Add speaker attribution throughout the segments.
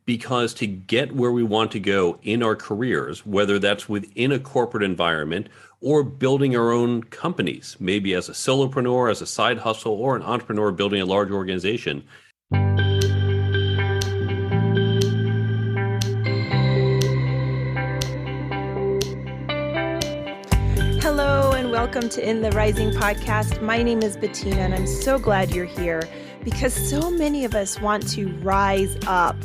Speaker 1: because to get where we want to go in our careers, whether that's within a corporate environment or building our own companies, maybe as a solopreneur, as a side hustle, or an entrepreneur building a large organization.
Speaker 2: Hello and welcome to In the Rising podcast. My name is Bettina and I'm so glad you're here because so many of us want to rise up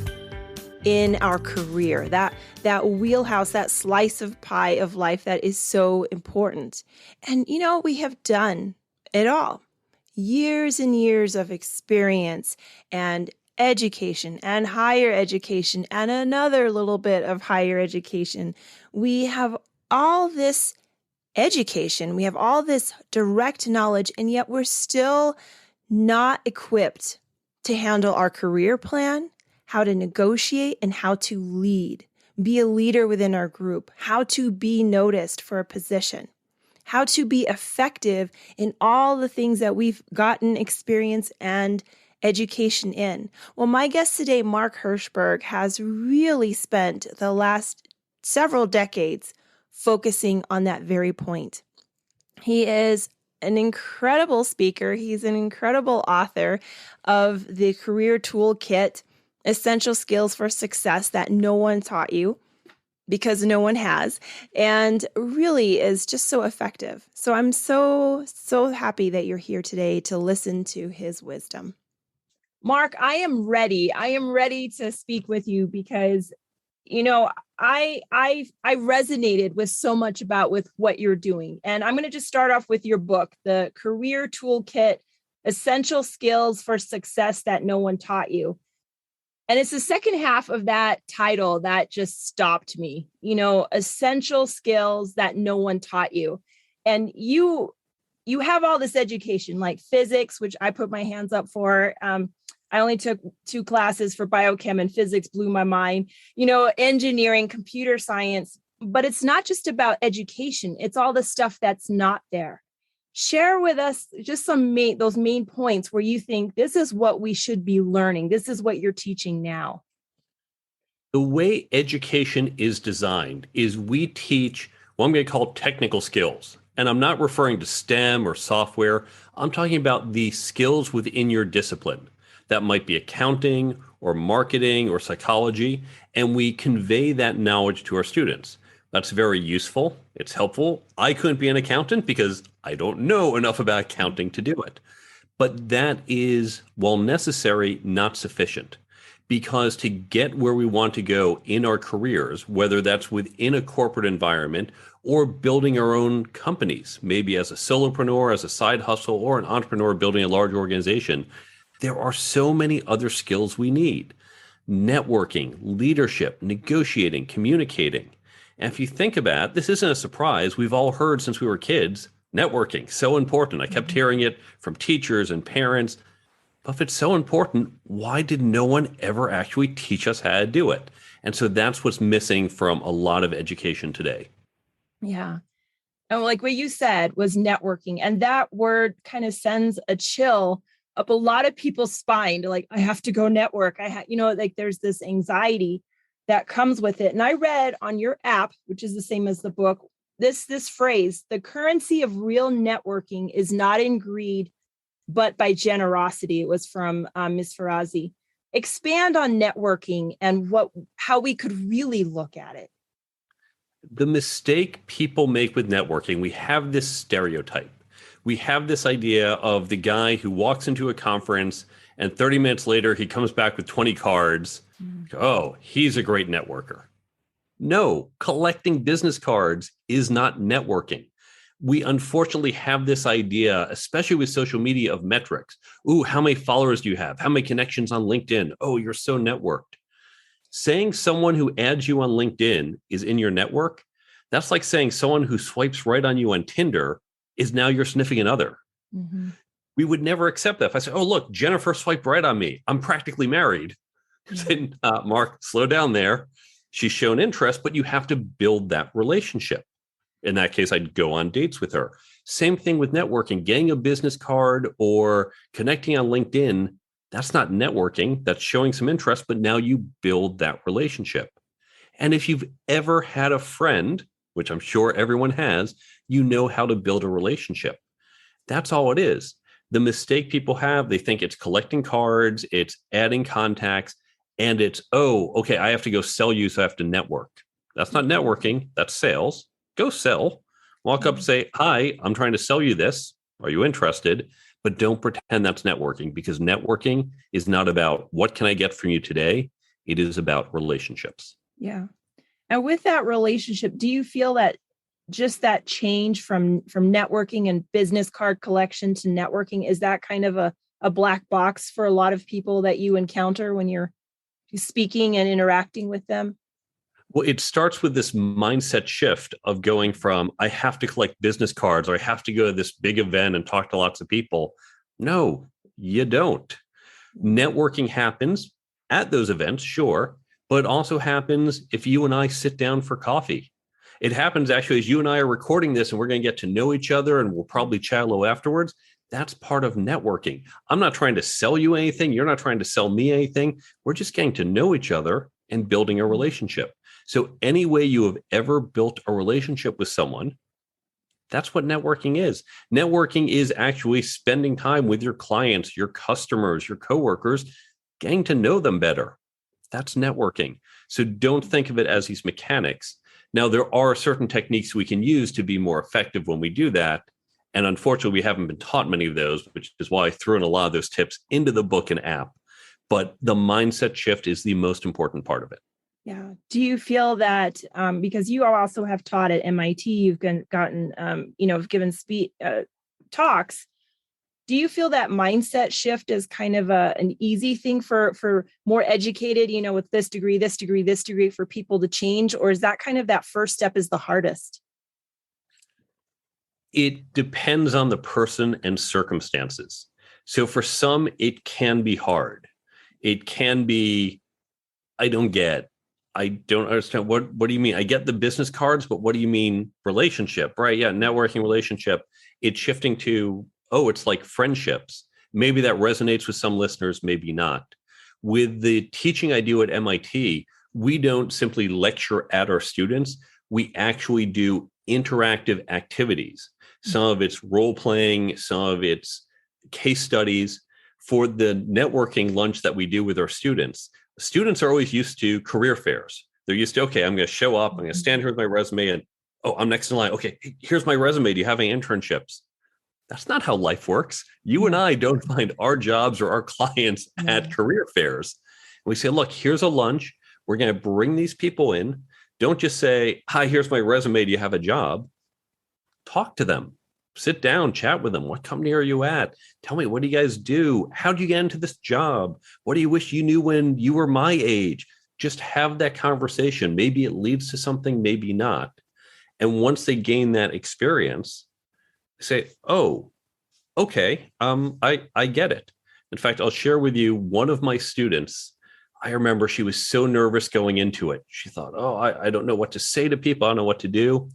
Speaker 2: in our career, that wheelhouse, that slice of pie of life that is so important. And we have done it all. Years and years of experience and education and higher education and another little bit of higher education. We have all this education, we have all this direct knowledge, and yet we're still not equipped to handle our career plan, how to negotiate, and how to lead, be a leader within our group, how to be noticed for a position, how to be effective in all the things that we've gotten experience and education in. Well, my guest today, Mark Herschberg, has really spent the last several decades focusing on that very point. He is an incredible speaker. He's an incredible author of the Career Toolkit, Essential Skills for Success That No One Taught You, because no one has, and really is just so effective. So I'm so happy that you're here today to listen to his wisdom. Mark, I am ready. I am ready to speak with you because I resonated with so much with what you're doing. And I'm going to just start off with your book, The Career Toolkit, Essential Skills for Success That No One Taught You. And it's the second half of that title that just stopped me, essential skills that no one taught you. And you have all this education like physics, which I put my hands up for. I only took 2 classes for biochem and physics blew my mind, engineering, computer science, but it's not just about education. It's all the stuff that's not there. Share with us just those main points where you think this is what we should be learning. This is what you're teaching now.
Speaker 1: The way education is designed is we teach what I'm going to call technical skills. And I'm not referring to STEM or software. I'm talking about the skills within your discipline. That might be accounting or marketing or psychology, and we convey that knowledge to our students. That's very useful. It's helpful. I couldn't be an accountant because I don't know enough about accounting to do it. But that is, while necessary, not sufficient. Because to get where we want to go in our careers, whether that's within a corporate environment or building our own companies, maybe as a solopreneur, as a side hustle, or an entrepreneur building a large organization, there are so many other skills we need. Networking, leadership, negotiating, communicating. And if you think about it, this isn't a surprise. We've all heard since we were kids, networking, so important. I kept hearing it from teachers and parents. But if it's so important, why did no one ever actually teach us how to do it? And so that's what's missing from a lot of education today.
Speaker 2: Yeah. And like what you said was networking. And that word kind of sends a chill up a lot of people's spine to like, I have to go network. There's this anxiety that comes with it. And I read on your app, which is the same as the book, this phrase, the currency of real networking is not in greed, but by generosity. It was from Ms. Farazi. Expand on networking and how we could really look at it.
Speaker 1: The mistake people make with networking, we have this stereotype. We have this idea of the guy who walks into a conference and 30 minutes later, he comes back with 20 cards. Oh, he's a great networker. No, collecting business cards is not networking. We unfortunately have this idea, especially with social media, of metrics. Ooh, how many followers do you have? How many connections on LinkedIn? Oh, you're so networked. Saying someone who adds you on LinkedIn is in your network, that's like saying someone who swipes right on you on Tinder is now your significant other. Mm-hmm. We would never accept that. If I say, oh, look, Jennifer swiped right on me, I'm practically married. Then, Mark, slow down there. She's shown interest, but you have to build that relationship. In that case, I'd go on dates with her. Same thing with networking, getting a business card or connecting on LinkedIn That's not networking. That's showing some interest, but now you build that relationship. And if you've ever had a friend, which I'm sure everyone has, you know how to build a relationship. That's all it is. The mistake people have, they think it's collecting cards, it's adding contacts, and it's, oh, okay, I have to go sell you, so I have to network. That's not networking, that's sales. Go sell. Walk up and say, hi, I'm trying to sell you this. Are you interested? But don't pretend that's networking, because networking is not about what can I get from you today? It is about relationships.
Speaker 2: Yeah. And with that relationship, do you feel that just that change from networking and business card collection to networking, is that kind of a black box for a lot of people that you encounter when you're speaking and interacting with them?
Speaker 1: Well, it starts with this mindset shift of going from, I have to collect business cards or I have to go to this big event and talk to lots of people. No, you don't. Networking happens at those events, sure, but it also happens if you and I sit down for coffee. It happens actually as you and I are recording this and we're going to get to know each other and we'll probably chat a little afterwards. That's part of networking. I'm not trying to sell you anything. You're not trying to sell me anything. We're just getting to know each other and building a relationship. So any way you have ever built a relationship with someone, that's what networking is. Networking is actually spending time with your clients, your customers, your coworkers, getting to know them better. That's networking. So don't think of it as these mechanics. Now, there are certain techniques we can use to be more effective when we do that. And unfortunately, we haven't been taught many of those, which is why I threw in a lot of those tips into the book and app. But the mindset shift is the most important part of it.
Speaker 2: Yeah. Do you feel that because you also have taught at MIT, you've gotten, given talks, do you feel that mindset shift is kind of an easy thing for more educated, with this degree, this degree, this degree for people to change? Or is that kind of that first step is the hardest?
Speaker 1: It depends on the person and circumstances. So for some, it can be hard. It can be, I don't understand. What do you mean? I get the business cards, but what do you mean relationship? Right. Yeah. Networking relationship. It's shifting to, oh, it's like friendships. Maybe that resonates with some listeners, maybe not. With the teaching I do at MIT, we don't simply lecture at our students. We actually do interactive activities. Some of it's role playing, some of it's case studies. For the networking lunch that we do with our students are always used to career fairs. They're used to, okay, I'm going to show up, I'm going to stand here with my resume and, oh, I'm next in line. Okay, here's my resume. Do you have any internships? That's not how life works. You and I don't find our jobs or our clients at career fairs. We say, look, here's a lunch. We're going to bring these people in. Don't just say, hi, here's my resume. Do you have a job? Talk to them. Sit down, chat with them. What company are you at? Tell me, what do you guys do? How did you get into this job? What do you wish you knew when you were my age? Just have that conversation. Maybe it leads to something, maybe not. And once they gain that experience, say, oh, okay, I get it. In fact, I'll share with you one of my students. I remember she was so nervous going into it. She thought, oh, I don't know what to say to people. I don't know what to do.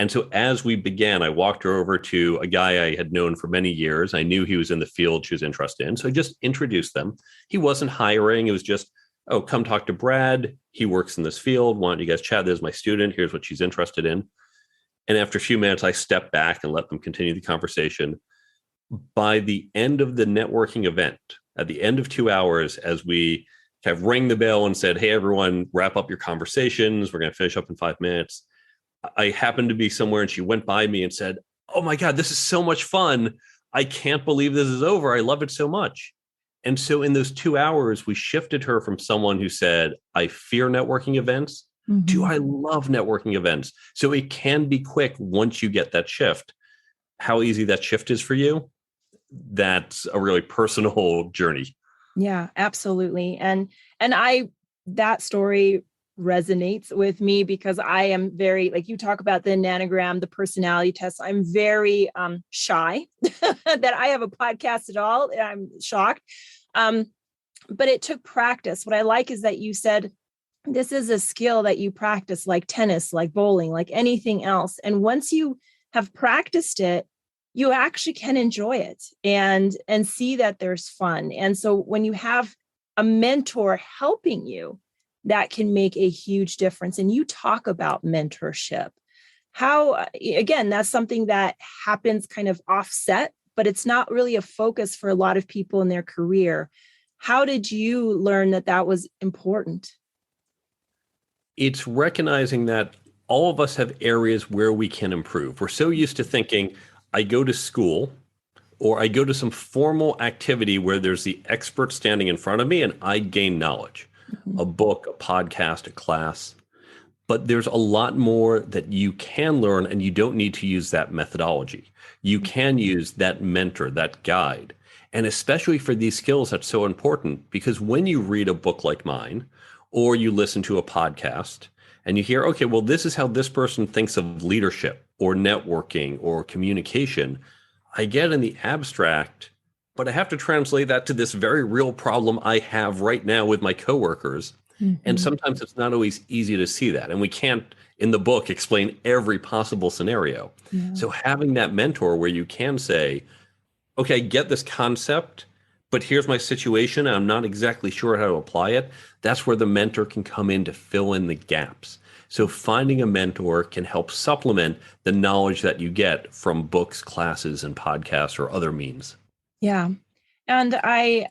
Speaker 1: And so as we began, I walked her over to a guy I had known for many years. I knew he was in the field she was interested in. So I just introduced them. He wasn't hiring. It was just, oh, come talk to Brad. He works in this field. Why don't you guys chat? This is my student. Here's what she's interested in. And after a few minutes, I stepped back and let them continue the conversation. By the end of the networking event, at the end of 2 hours, as we kind of rang the bell and said, hey, everyone, wrap up your conversations. We're going to finish up in 5 minutes. I happened to be somewhere and she went by me and said, oh my God, this is so much fun. I can't believe this is over. I love it so much. And so in those 2 hours, we shifted her from someone who said, I fear networking events to I love networking events. So it can be quick once you get that shift. How easy that shift is for you, that's a really personal journey.
Speaker 2: Yeah, absolutely. And that story resonates with me because I am very, like you talk about the Enneagram, the personality test. I'm very shy that I have a podcast at all. I'm shocked. But it took practice. What I like is that you said, this is a skill that you practice like tennis, like bowling, like anything else. And once you have practiced it, you actually can enjoy it and see that there's fun. And so when you have a mentor helping you, that can make a huge difference. And you talk about mentorship. How, again, that's something that happens kind of offset, but it's not really a focus for a lot of people in their career. How did you learn that that was important?
Speaker 1: It's recognizing that all of us have areas where we can improve. We're so used to thinking, I go to school or I go to some formal activity where there's the expert standing in front of me and I gain knowledge,
Speaker 2: Mhm.
Speaker 1: a book, a podcast, a class. But there's a lot more that you can learn, and you don't need to use that methodology. You can use that mentor, that guide. And especially for these skills, that's so important because when you read a book like mine, or you listen to a podcast and you hear, okay, well, this is how this person thinks of leadership or networking or communication. I get in the abstract, but I have to translate that to this very real problem I have right now with my coworkers. And
Speaker 2: Mhm.
Speaker 1: sometimes it's not always easy to see that. And we can't, in the book, explain every possible scenario.
Speaker 2: Yeah.
Speaker 1: So having that mentor where you can say, okay, I get this concept, but here's my situation. And I'm not exactly sure how to apply it. That's where the mentor can come in to fill in the gaps. So finding a mentor can help supplement the knowledge that you get from books, classes, and podcasts or other means.
Speaker 2: Yeah. And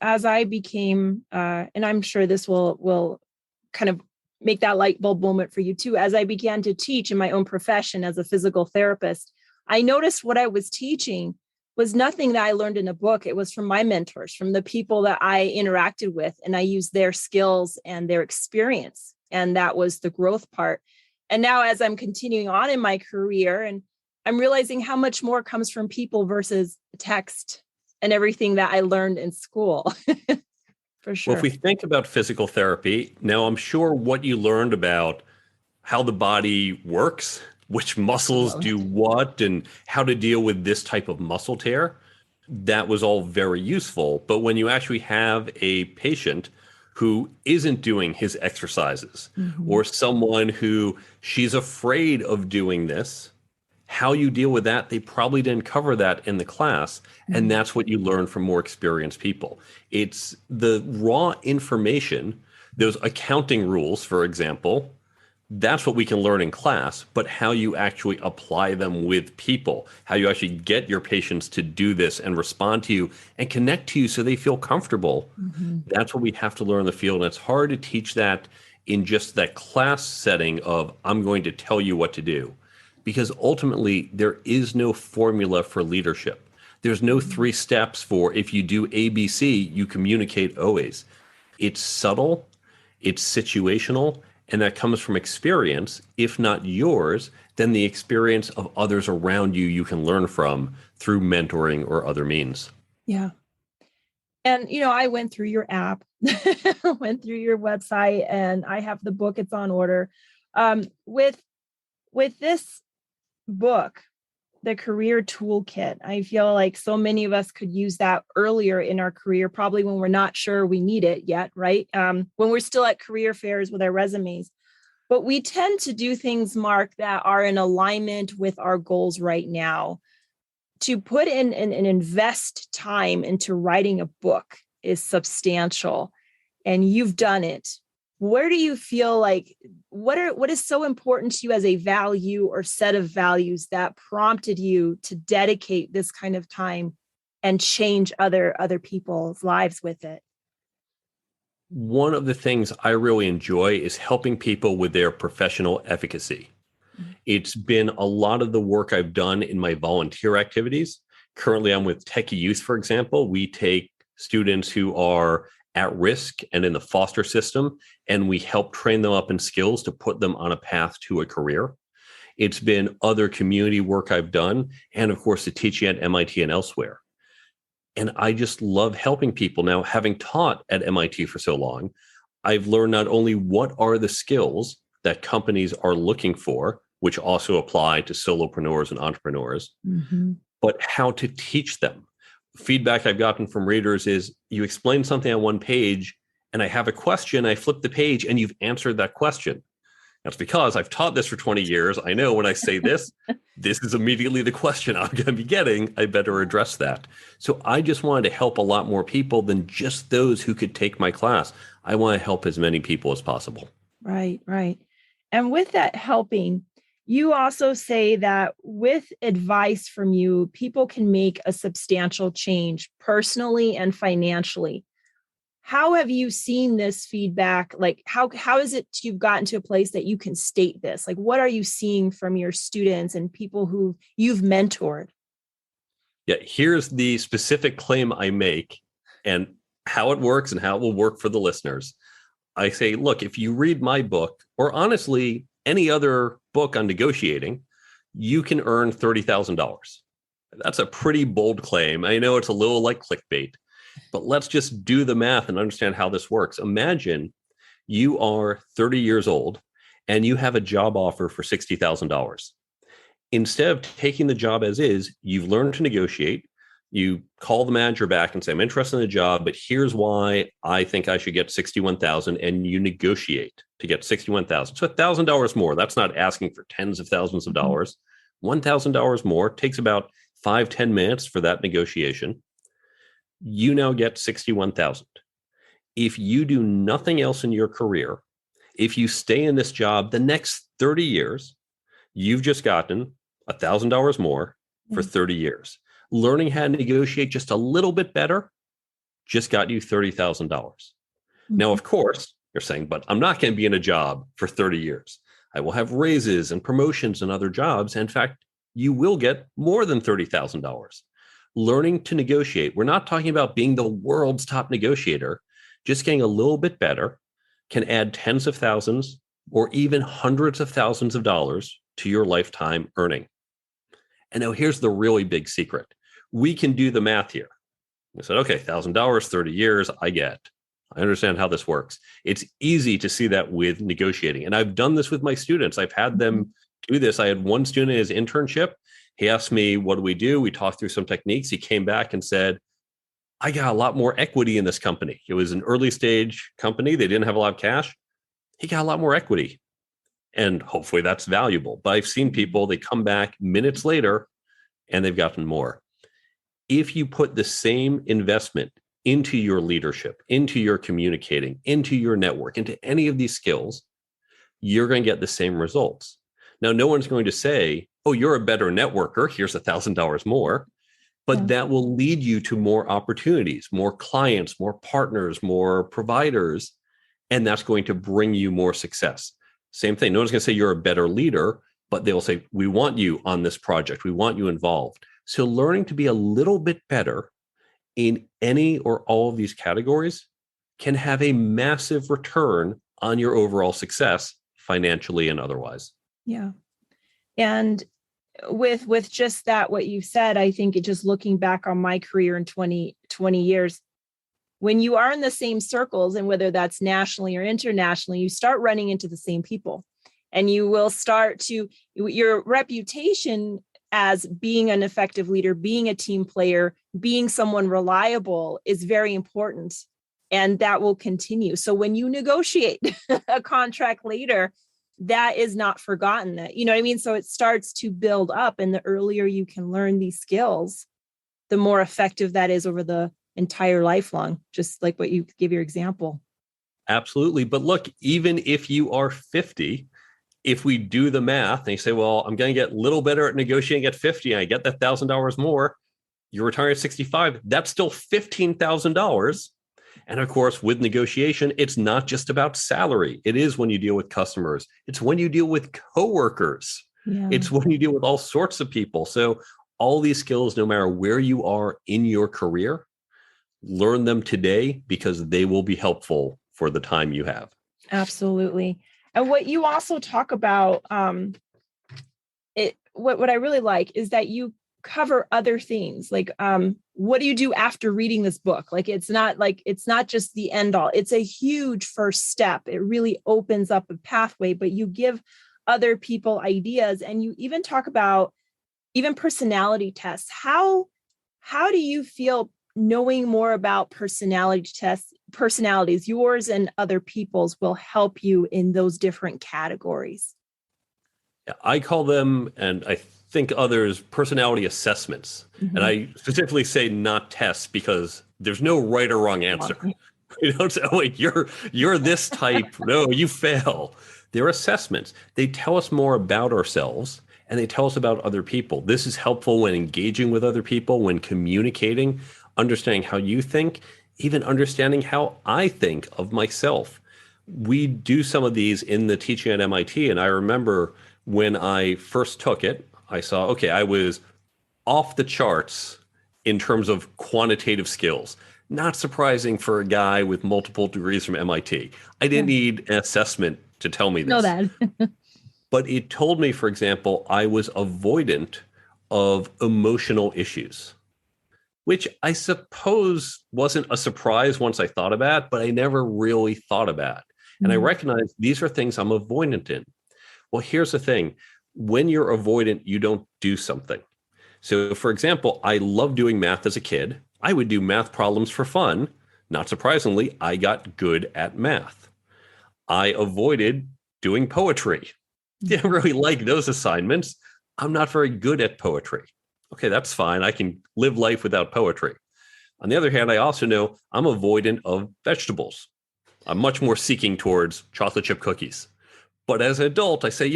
Speaker 2: as I became, and I'm sure this will kind of make that light bulb moment for you too. As I began to teach in my own profession as a physical therapist, I noticed what I was teaching was nothing that I learned in a book. It was from my mentors, from the people that I interacted with, and I used their skills and their experience. And that was the growth part. And now, as I'm continuing on in my career, and I'm realizing how much more comes from people versus text and everything that I learned in school. For
Speaker 1: Well, if
Speaker 2: sure.
Speaker 1: we think about physical therapy, now I'm sure what you learned about how the body works, which muscles
Speaker 2: Absolutely.
Speaker 1: do what, and how to deal with this type of muscle tear, that was all very useful. But when you actually have a patient who isn't doing his exercises,
Speaker 2: Mhm.
Speaker 1: or someone who she's afraid of doing this, how you deal with that, they probably didn't cover that in the class. And
Speaker 2: Mhm.
Speaker 1: that's what you learn from more experienced people. It's the raw information, those accounting rules, for example, that's what we can learn in class, but how you actually apply them with people, how you actually get your patients to do this and respond to you and connect to you so they feel comfortable.
Speaker 2: Mhm.
Speaker 1: That's what we have to learn in the field. And it's hard to teach that in just that class setting of, I'm going to tell you what to do. Because ultimately, there is no formula for leadership. There's no
Speaker 2: Mhm.
Speaker 1: 3 steps for if you do ABC, you communicate always. It's subtle, it's situational, and that comes from experience. If not yours, then the experience of others around you you can learn from through mentoring or other means.
Speaker 2: Yeah. And I went through your app, went through your website, and I have the book. It's on order. With this book, the career toolkit, I feel like so many of us could use that earlier in our career, probably when we're not sure we need it yet, right? When we're still at career fairs with our resumes. But we tend to do things, Mark, that are in alignment with our goals right now. To put in and invest time into writing a book is substantial, and you've done it. Where do you feel like what is so important to you as a value or set of values that prompted you to dedicate this kind of time and change other people's lives with it?
Speaker 1: One of the things I really enjoy is helping people with their professional efficacy. It's been a lot of the work I've done in my volunteer activities. Currently, I'm with Techie Youth, for example. We take students who are at risk and in the foster system, and we help train them up in skills to put them on a path to a career. It's been other community work I've done, and of course, the teaching at MIT and elsewhere. And I just love helping people. Now, having taught at MIT for so long, I've learned not only what are the skills that companies are looking for, which also apply to solopreneurs and entrepreneurs,
Speaker 2: Mhm.
Speaker 1: but how to teach them. Feedback I've gotten from readers is you explain something on one page and I have a question, I flip the page and you've answered that question. That's because I've taught this for 20 years. I know when I say this, this is immediately the question I'm going to be getting. I better address that. So I just wanted to help a lot more people than just those who could take my class. I want to help as many people as possible.
Speaker 2: Right, right. And with that helping, you also say that with advice from you, people can make a substantial change personally and financially. How have you seen this feedback? Like, how is it you've gotten to a place that you can state this? Like, what are you seeing from your students and people who you've mentored?
Speaker 1: Yeah, here's the specific claim I make and how it works and how it will work for the listeners. I say, look, if you read my book, or honestly, any other book on negotiating, you can earn $30,000. That's a pretty bold claim. I know it's a little like clickbait, but let's just do the math and understand how this works. Imagine you are 30 years old and you have a job offer for $60,000. Instead of taking the job as is, you've learned to negotiate. You call the manager back and say, I'm interested in the job, but here's why I think I should get 61,000, and you negotiate to get 61,000. So $1,000 more. That's not asking for tens of thousands of dollars. $1,000 more takes about 5-10 minutes for that negotiation. You now get 61,000. If you do nothing else in your career, if you stay in this job the next 30 years, you've just gotten $1,000 more for 30 years. Learning how to negotiate just a little bit better just got you $30,000. Now, of course, you're saying, but I'm not going to be in a job for 30 years. I will have raises and promotions and other jobs. In fact, you will get more than $30,000. Learning to negotiate. We're not talking about being the world's top negotiator. Just getting a little bit better can add tens of thousands or even hundreds of thousands of dollars to your lifetime earning. And now here's the really big secret. We can do the math here. We said, okay, $1,000, 30 years, I get. I understand how this works. It's easy to see that with negotiating. And I've done this with my students. I've had them do this. I had one student in his internship. He asked me, what do we do? We talked through some techniques. He came back and said, I got a lot more equity in this company. It was an early stage company. They didn't have a lot of cash. He got a lot more equity. And hopefully that's valuable. But I've seen people, they come back minutes later and they've gotten more. If you put the same investment into your leadership, into your communicating, into your network, into any of these skills, you're going to get the same results. Now, no one's going to say, oh, you're a better networker. Here's $1,000 more. But that will lead you to more opportunities, more clients, more partners, more providers. And that's going to bring you more success. Same thing. No one's going to say you're a better leader, but they'll say, we want you on this project. We want you involved. So learning to be a little bit better in any or all of these categories can have a massive return on your overall success financially and otherwise.
Speaker 2: Yeah. And with just that, what you said, I think it just looking back on my career in 20 years, when you are in the same circles, and whether that's nationally or internationally, you start running into the same people, and you will start to, your reputation as being an effective leader, being a team player, being someone reliable is very important. And that will continue. So when you negotiate a contract later, that is not forgotten. That, you know what I mean? So it starts to build up, and the earlier you can learn these skills, the more effective that is over the entire lifelong, just like what you give your example.
Speaker 1: Absolutely. But look, even if you are 50, if we do the math and you say, well, I'm going to get a little better at negotiating at 50, and I get that $1,000 more, you're retiring at 65, that's still $15,000. And of course, with negotiation, it's not just about salary. It is when you deal with customers. It's when you deal with coworkers. Yeah. It's when you deal with all sorts of people. So all these skills, no matter where you are in your career, learn them today because they will be helpful for the time you have.
Speaker 2: Absolutely. And what you also talk about, what I really like is that you cover other things. Like, what do you do after reading this book? It's not just the end all. It's a huge first step. It really opens up a pathway, but you give other people ideas, and you even talk about even personality tests. How do you feel knowing more about personality tests personalities, yours and other people's, will help you in those different categories?
Speaker 1: I call them, and I think others, personality assessments. And
Speaker 2: Mm-hmm.
Speaker 1: I specifically say not tests because there's no right or wrong answer. You don't say, oh, wait, you're this type. No, you fail. They're assessments. They tell us more about ourselves and they tell us about other people. This is helpful when engaging with other people, when communicating, understanding how you think, even understanding how I think of myself. We do some of these in the teaching at MIT, and I remember when I first took it, I saw, okay, I was off the charts in terms of quantitative skills. Not surprising for a guy with multiple degrees from MIT. I
Speaker 2: Yeah.
Speaker 1: didn't need an assessment to tell me
Speaker 2: Know
Speaker 1: this.
Speaker 2: that.
Speaker 1: But it told me, for example, I was avoidant of emotional issues, which I suppose wasn't a surprise once I thought about it, but I never really thought about it. And I
Speaker 2: Mhm.
Speaker 1: recognize these are things I'm avoidant in. Well, here's the thing. When you're avoidant, you don't do something. So, for example, I loved doing math as a kid. I would do math problems for fun. Not surprisingly, I got good at math. I avoided doing poetry. Didn't really like those assignments. I'm not very good at poetry. Okay, that's fine. I can live life without poetry. On the other hand, I also know I'm avoidant of vegetables. I'm much more seeking towards chocolate chip cookies. But as an adult, I say,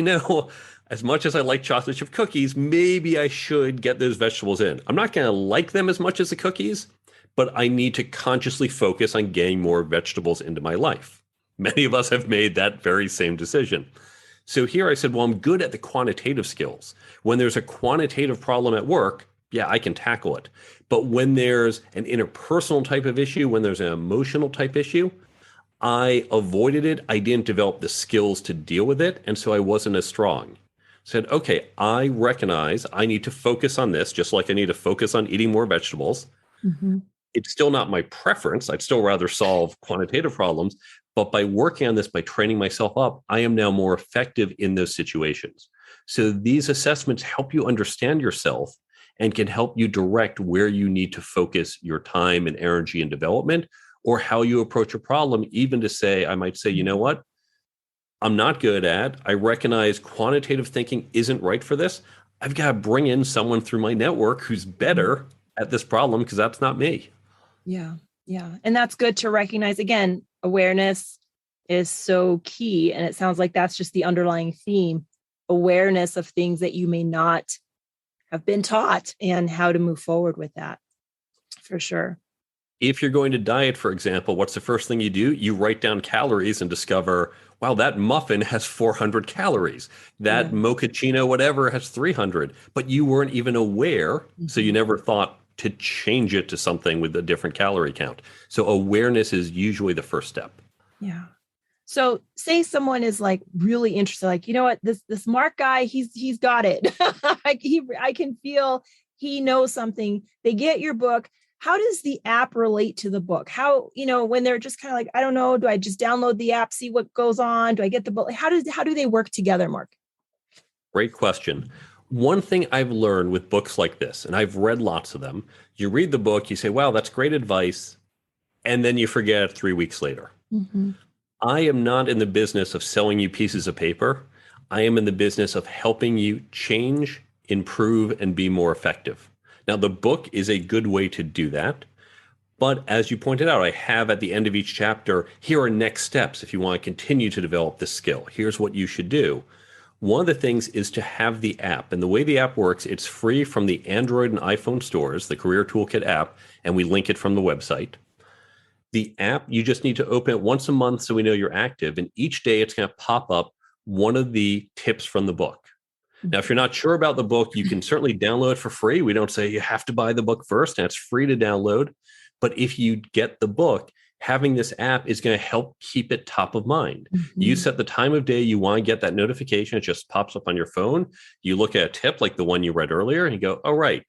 Speaker 1: as much as I like chocolate chip cookies, maybe I should get those vegetables in. I'm not going to like them as much as the cookies, but I need to consciously focus on getting more vegetables into my life. Many of us have made that very same decision. So here I said, well, I'm good at the quantitative skills. When there's a quantitative problem at work, yeah, I can tackle it. But when there's an interpersonal type of issue, when there's an emotional type issue, I avoided it. I didn't develop the skills to deal with it. And so I wasn't as strong. Said, okay, I recognize I need to focus on this, just like I need to focus on eating more vegetables.
Speaker 2: Mm-hmm.
Speaker 1: It's still not my preference. I'd still rather solve quantitative problems. But by working on this, by training myself up, I am now more effective in those situations. So these assessments help you understand yourself and can help you direct where you need to focus your time and energy and development, or how you approach a problem, even to say, I might say, you know what? I'm not good at. I recognize quantitative thinking isn't right for this. I've got to bring in someone through my network who's better at this problem because that's not me.
Speaker 2: Yeah. Yeah. And that's good to recognize. Again, awareness is so key. And it sounds like that's just the underlying theme, awareness of things that you may not have been taught and how to move forward with that, for sure.
Speaker 1: If you're going to diet, for example, what's the first thing you do? You write down calories and discover, wow, that muffin has 400 calories. That
Speaker 2: Yeah.
Speaker 1: mochaccino, whatever, has 300. But you weren't even aware, so you never thought to change it to something with a different calorie count. So awareness is usually the first step.
Speaker 2: Yeah. So say someone is like really interested, like, you know what, this Mark guy, he's got it. I can feel he knows something. They get your book. How does the app relate to the book? How, when they're just kind of like, I don't know, do I just download the app, see what goes on? Do I get the book? How do they work together, Mark?
Speaker 1: Great question. One thing I've learned with books like this, and I've read lots of them, you read the book, you say, wow, that's great advice, and then you forget it 3 weeks later.
Speaker 2: Mm-hmm.
Speaker 1: I am not in the business of selling you pieces of paper. I am in the business of helping you change, improve, and be more effective. Now, the book is a good way to do that. But as you pointed out, I have at the end of each chapter, here are next steps if you want to continue to develop this skill. Here's what you should do. One of the things is to have the app. And the way the app works, it's free from the Android and iPhone stores, the Career Toolkit app, and we link it from the website. The app, you just need to open it once a month so we know you're active. And each day it's going to pop up one of the tips from the book. Now, if you're not sure about the book, you can certainly download it for free. We don't say you have to buy the book first, and it's free to download. But if you get the book, having this app is going to help keep it top of mind.
Speaker 2: Mm-hmm.
Speaker 1: You set the time of day you want to get that notification. It just pops up on your phone. You look at a tip like the one you read earlier and you go, oh, right.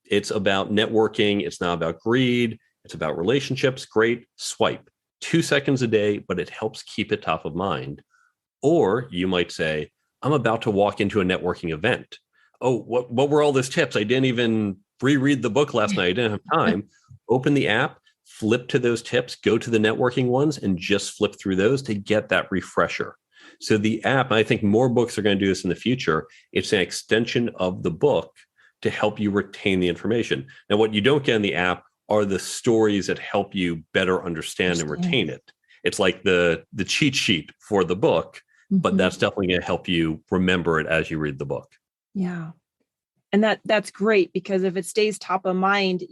Speaker 1: It's about networking. It's not about greed. It's about relationships. Great. Swipe. 2 seconds a day, but it helps keep it top of mind. Or you might say, I'm about to walk into a networking event. Oh, what were all those tips? I didn't even reread the book last night. I didn't have time. Open the app, flip to those tips, go to the networking ones, and just flip through those to get that refresher. So the app, I think more books are going to do this in the future. It's an extension of the book to help you retain the information. Now, what you don't get in the app are the stories that help you better understand and retain it. It's like the cheat sheet for the book, but that's definitely going to help you remember it as you read the book.
Speaker 2: Yeah. And that's great, because if it stays top of mind,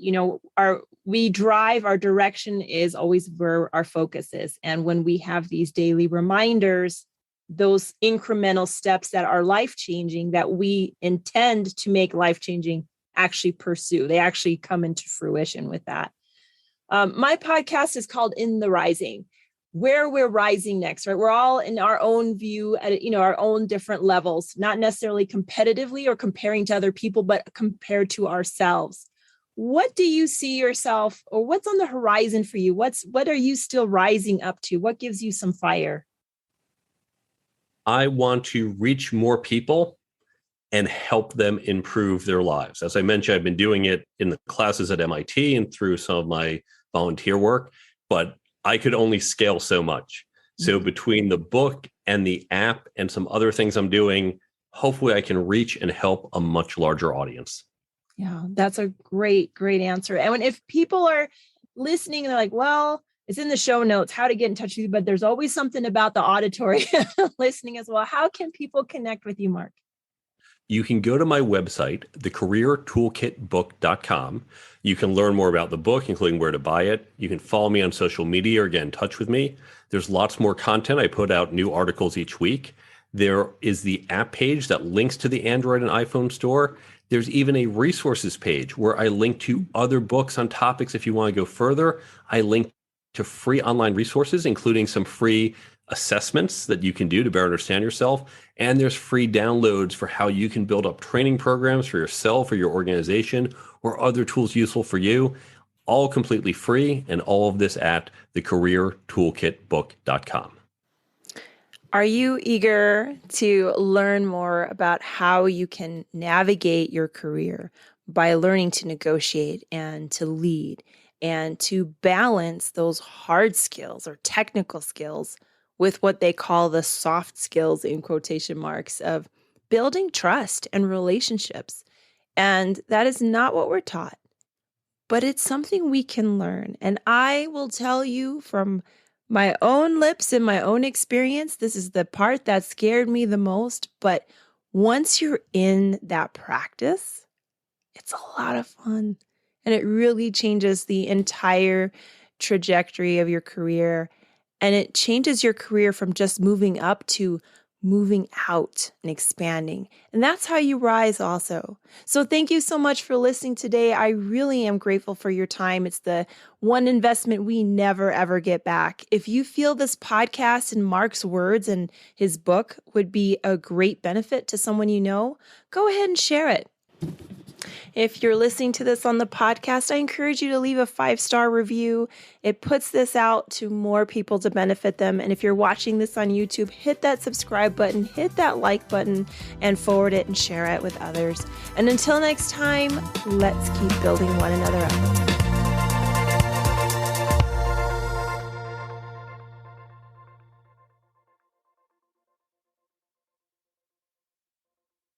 Speaker 2: our direction is always where our focus is. And when we have these daily reminders, those incremental steps that are life-changing, that we intend to make life-changing, actually pursue. They actually come into fruition with that. My podcast is called In the Rising, where we're rising next, right? We're all in our own view at, our own different levels, not necessarily competitively or comparing to other people, but compared to ourselves. What do you see yourself, or what's on the horizon for you? What are you still rising up to? What gives you some fire?
Speaker 1: I want to reach more people and help them improve their lives. As I mentioned, I've been doing it in the classes at MIT and through some of my volunteer work, but I could only scale so much. So between the book and the app and some other things I'm doing, hopefully I can reach and help a much larger audience.
Speaker 2: Yeah, that's a great answer. And if people are listening and they're like, well, it's in the show notes how to get in touch with you, but there's always something about the auditory listening as well. How can people connect with you, Mark?
Speaker 1: You can go to my website, thecareertoolkitbook.com. You can learn more about the book, including where to buy it. You can follow me on social media or get in touch with me. There's lots more content. I put out new articles each week. There is the app page that links to the Android and iPhone store. There's even a resources page where I link to other books on topics if you want to go further. I link to free online resources, including some free assessments that you can do to better understand yourself. And there's free downloads for how you can build up training programs for yourself or your organization, or other tools useful for you, all completely free. And all of this at thecareertoolkitbook.com.
Speaker 2: Are you eager to learn more about how you can navigate your career by learning to negotiate and to lead and to balance those hard skills or technical skills with what they call the soft skills, in quotation marks, of building trust and relationships? And that is not what we're taught, but it's something we can learn. And I will tell you from my own lips and my own experience, this is the part that scared me the most. But once you're in that practice, it's a lot of fun. And it really changes the entire trajectory of your career. And it changes your career from just moving up to moving out and expanding. And that's how you rise also. So thank you so much for listening today. I really am grateful for your time. It's the one investment we never, ever get back. If you feel this podcast and Mark's words and his book would be a great benefit to someone you know, go ahead and share it. If you're listening to this on the podcast, I encourage you to leave a 5-star review. It puts this out to more people to benefit them. And if you're watching this on YouTube, hit that subscribe button, hit that like button, and forward it and share it with others. And until next time, let's keep building one another up.